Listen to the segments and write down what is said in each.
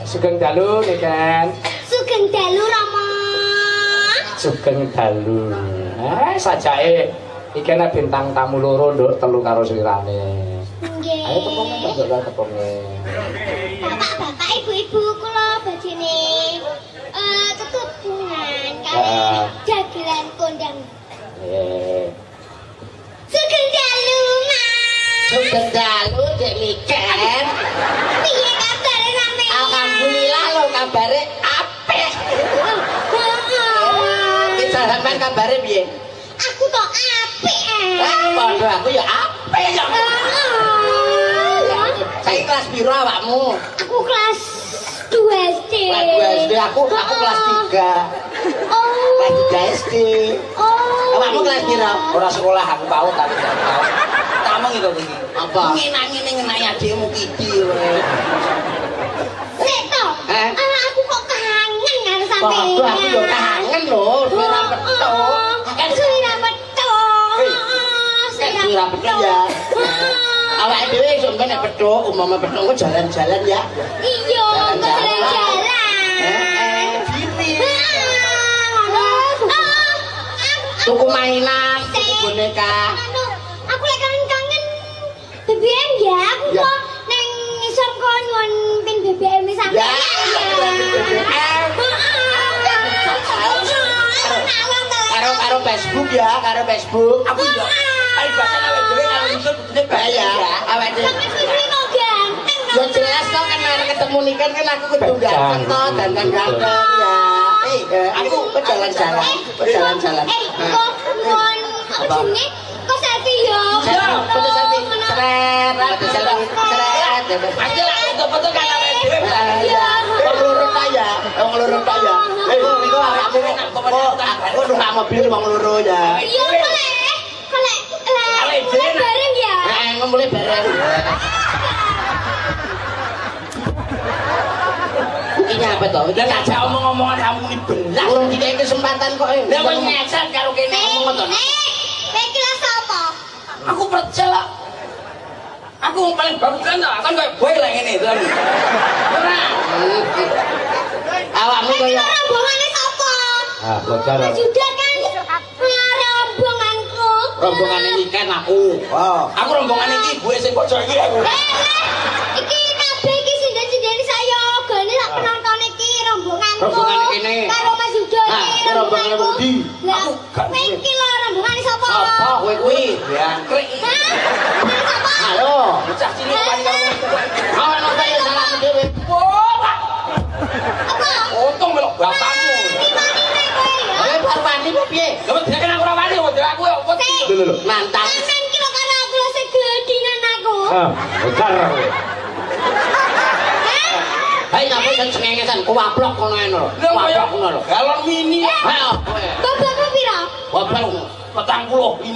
Sugeng dalu nih kan. Sugeng dalu Rama. Sugeng dalu. Sajake iki ana bintang tamu loro nduk telu karo slirane. Nggih. Ayo tepunge nduk tepunge. Bapak-bapak, ibu-ibu kula bajine ketubuhan kali dagelan kondang. Nggih. Sugeng dalu, Mas. Sugeng dalu Dek Miken. Piye kabare sampeyan? Alhamdulillah lho kabare apik. Ki sampean kabare piye? Aku tok apik. Padha aku ya apik ya. Saiki kelas piro awakmu? Aku kelas 2 SD. Kelas 2 SD, aku kelas 3. Kelas 3 SD. Awakmu kelas piro? Ora sekolah aku PAUD tapi gak tau. Tameng itu iki. Apa? Ngene ngenai adikmu kidi kowe. Sik to. Aku kok kangen karo sampeyan. Waduh aku yo kangen lho, ora petuk. Kan ora petuk. Ora petuk ya. Awake dhewe iso nek petuk, umpama petuk kok jalan-jalan ya. Iya, jalan-jalan. Tuku mainan, tuku boneka. Aku lek kangen BBM ya, aku kok ning ngisor kok nyuwun pin BBM sampeyan. Karo Facebook ya, karo Facebook. Aku yo paribasan awake dhewe karo ngisor kudune bahaya. Awake dhewe. Ya jelas toh kan arek ketemu nikan kan aku kudu ganteng toh, ganteng-ganteng ya. Aku jalan-jalan. Kok nuwun apa jenenge? Kok selfie yo. Foto selfie. Seret, foto selfie. Seret. Aja lah foto-foto kan awake dhewe. Wong loro ta ya. Iku awakmu aku numpak mobil wong loro ya. Iya, kolek bareng ya. Mulai bareng. Ini apa toh? Iki aja omong-omongan kamu ini belas. Urung dikai kesempatan kok. Lah kowe ngecat karo kene ngomong to. Kowe iki lha sapa? Aku percaya. Aku paling bagus kan koyo boy lah ngene to. Ora. Awakmu koyo rombongane sapa? Bocor. Sudah kan rombonganku. Rombongane ikan aku. Aku rombongane iki ibuke sing bocor iki aku. Iki kabeh iki sinden-sindene saya gane sak penonton iki rombonganku. Rombongane kene. Karo Mas Yudo iki rombongane wong ndi? Aku kowe iki lho rombongane sapa? Apa kowe kuwi? Ya. Sapa? Ayo, bocah cilik wani karo kowe. Ana apa ya salah dhewe? Apa? Untung melok bapakmu. Baru wani piye? Lha dhewe aku ora wani kok dhewe aku opo iki? Lho. Mantap. Sampeyan kira karo aku lho sing gedinan aku. Bocor. Hai napa sing cengengesan kuwaplok kono ene lho. Kuwaplok kono lho. Galon mini. Ayo. Bapakmu pira? Bapak 45.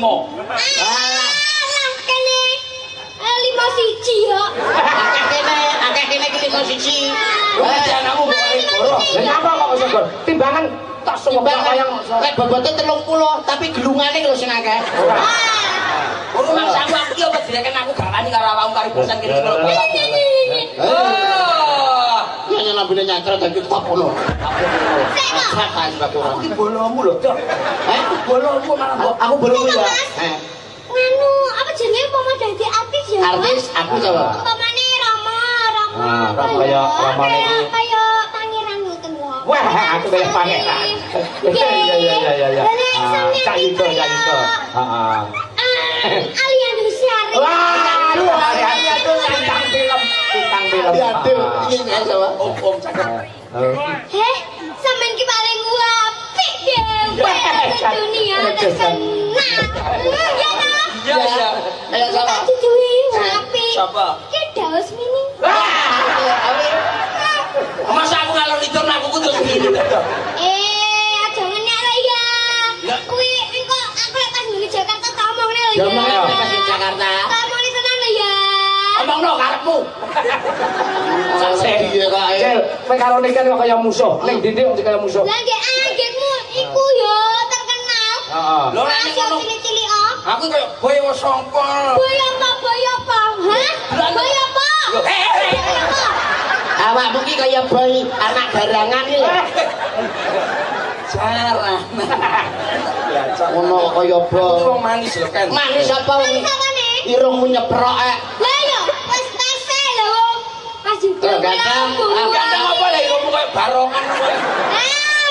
Alah kene 51 yo. Akeh kene iki 51. Anakmu balik goro. Lah nyapa kok iso gor? Timbangan tak semua yang lek bobote 30 tapi gelungane lho sing akeh. Ora maksa aku yo wis direken aku gak wani karo awakmu karo bosan kene lho. Ya lambene nyantret dadi kok ngono. Aku iki bolomu lho, Cok. Bolomu malah aku bolomu ya. Nganu apa jenenge umpama dadi artis ya? Artis aku coba. Umpamane Rama. Kaya Ramane iki. Kaya pangeran ngoten lho. Wah, aku kaya pangeran. Iya. Cak itu. Heeh. Alian Syari. Waduh, hari-hari itu bintang film. Diadil iki ya sama. Om cakep. Heh, sampean ki paling apik dhewe dunia terkenal. Iya. Ayo sama. Cucuwi apik. Siapa? Ki Daus Mini. Masa aku ngalor itu aku terus gini. Aja ngene lho ya. ya. Ngomong pas di Jakarta. Takoni tenan lho ya. Omongno karepmu. Piye kae? Cil, kowe karo Niken kok kaya musuh. Ning ndi kok kaya musuh? Lah nggih adikmu iku ya terkenal. Heeh. Lho nek ngono. Cilik-cilik oh. Aku koyo boyo songkol. Boyo apa? Hah? Boyo apa? Awakmu ki kaya boy anak garangan iki lho. Jarang. Ngono kaya boy. Wong manis lho kan. Manis apa? Irungmu nyeprok ek. Lah yo wis tese lho. Mas juga. Ganteng. Ganteng apa lho irungmu kaya barongan kowe.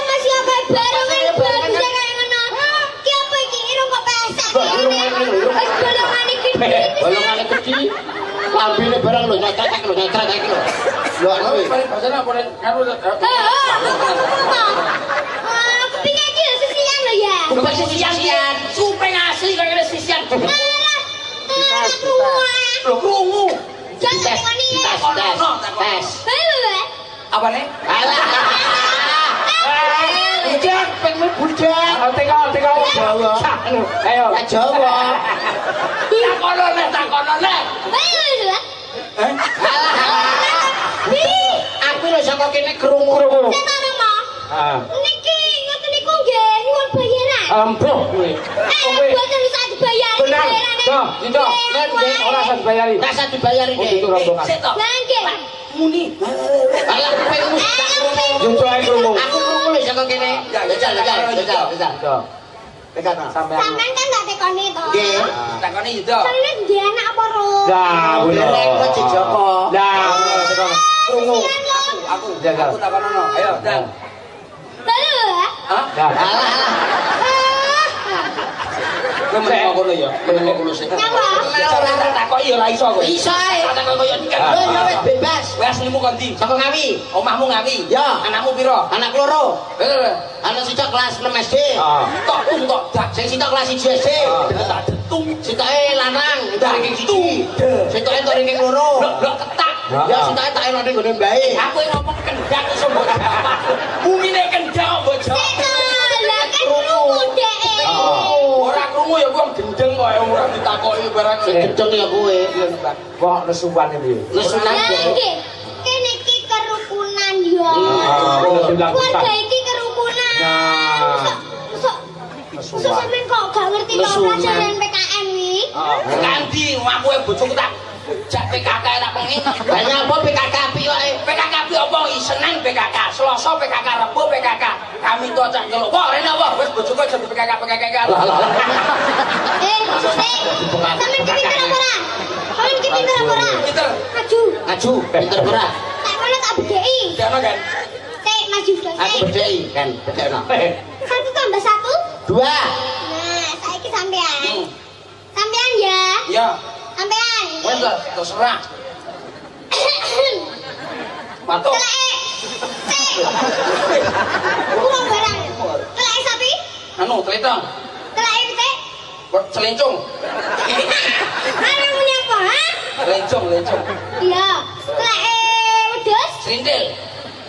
Mas yo kaya barongan bagus kaya ngono. Ki apa iki irung kok pesek. Wis bolongane gede. Bolongane gede. Lambine barang lho nyetrek lho. Lho anu iki. Bahasane apa karo Aku pengen iki sisian lho ya. bukan sisian. Supeng asli kaya sisian. Lho krungu. Jangan ngani ya. Tes. Halo. Apa nih? Alah. Budak, pengen budak. Teka. Jawa. Ayo. Jawa. Takono nek. Halo. Aku lho saka kene krungu. Ah. Niki ngoten niku nggih nyuwun bayaran. Ampuh kowe. Boten usah dibayar. Benar. Toh, itu. Ora usah dibayari. Tak usah dibayari Oh, itu rombongan. Lah nggih. Muni. Alah pengen tak krungu. Junco ae krungu. Aku krungu lho saka kene. Jajal. Yo. Tekan sampean. Sampean kan tak tekoni to. Nggih. Takoni yo. Sampeyan nggih anak apa ro? Lah, Bener kok Joko. Lah, tekan. Krungu. Aku jagal. aku takonono. Ayo, Dang. Halo. Hah? Alah. Meneng ngono ya. Meneng ngono sik. Ora takoki ya ora iso kowe. Iso ae. Takok koyo iki. Ya wis bebas. Kowe aslimu kondi? Saka Ngawi. Omahmu Ngawi. Ya. Anakmu piro? Anak loro. Heeh. Anak sitok kelas 6 SD. Tok tung tok dak. Sing sitok kelas 1 SD. Tak detung. Sitoke lanang, entar ranking 1. Sitoke entar ranking loro. Blok ketak. Ya sitoke tak elone nggone mbae. Aku ngomong kendang iso mbok bapak. Mungine kendang mbok jawab. Lah kan krungu dek. Ora krungu ya wong gendeng kok ora ditakoki barang sing gendeng ya kowe. Kok nesuwan iki? Nesunan Nggih. Kene iki kerukunan yo. Keluarga iki kerukunan. Sok sampean kok gak ngerti kok pelajaran PKM iki? Kanthi aku bojoku tak jak PKK tak pengen. Banyak apa PKK api wae. PKK api apa Senin PKK, Selasa PKK, Rebo PKK. Kami to cak ngeluk. Wah, rene apa? Wis bojoku aja PKK. Sampeyan iki pinter apa ora? Sampeyan iki pinter apa ora? Pinter. Maju. Pinter ora? Tak kono tak bedheki. Dene kan. Sik maju dong. Aku bedheki kan, bedhekno. 1 tambah 1. 2. Nah, saiki sampean. Sampean ya. Iya. Sampean. Wes lah, terserah. Patok. Kurang barang. Telek sapi? Anu, teletong. Telek pitik? Celencung. Ana punya apa? Ha? Lencung. Iya. Telek wedhus? Serintil.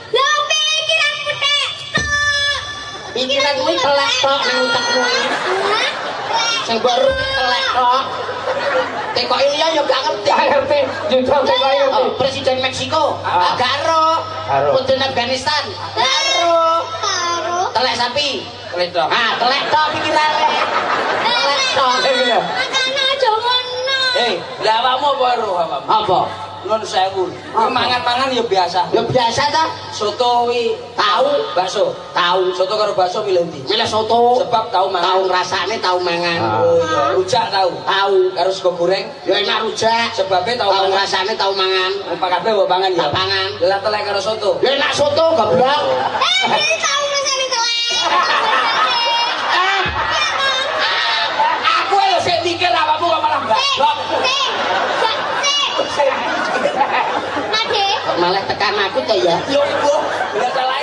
Lha pikiran petek tok. Pikiran kuwi telek tok nang utekmu. Hah? Sing baru telek tok. Tekoki liya ya gak ngerti. Gak ngerti. Junco teko iki. Presiden Meksiko. Garo. Presiden Afghanistan. Garo. Telek sapi. Telek tok. Telek tok pikirane. Telek tok. Makane aja ngono. Lah awakmu apa ro awakmu? Apa? Nun sewu. Kuwi mangan-mangan ya biasa. Ya biasa ta? Soto kuwi tahu, bakso. Tahu. Soto karo bakso milih ndi? Milih soto. Sebab tahu mangan. Tahu ngrasakne tahu mangan. Oh iya. Rujak tahu. Tahu. Karo sego goreng. Ya enak rujak. Sebabnya tahu ngrasakne tahu mangan. Apa kabeh mbok pangan ya? Pangan. Lah telek karo soto. Ya enak soto goblok. Tahu rasane telek. Aku lho sik mikir awakmu kok malah mbak. Nade. Malah tekan aku to ya. Yo ibu, enggak salah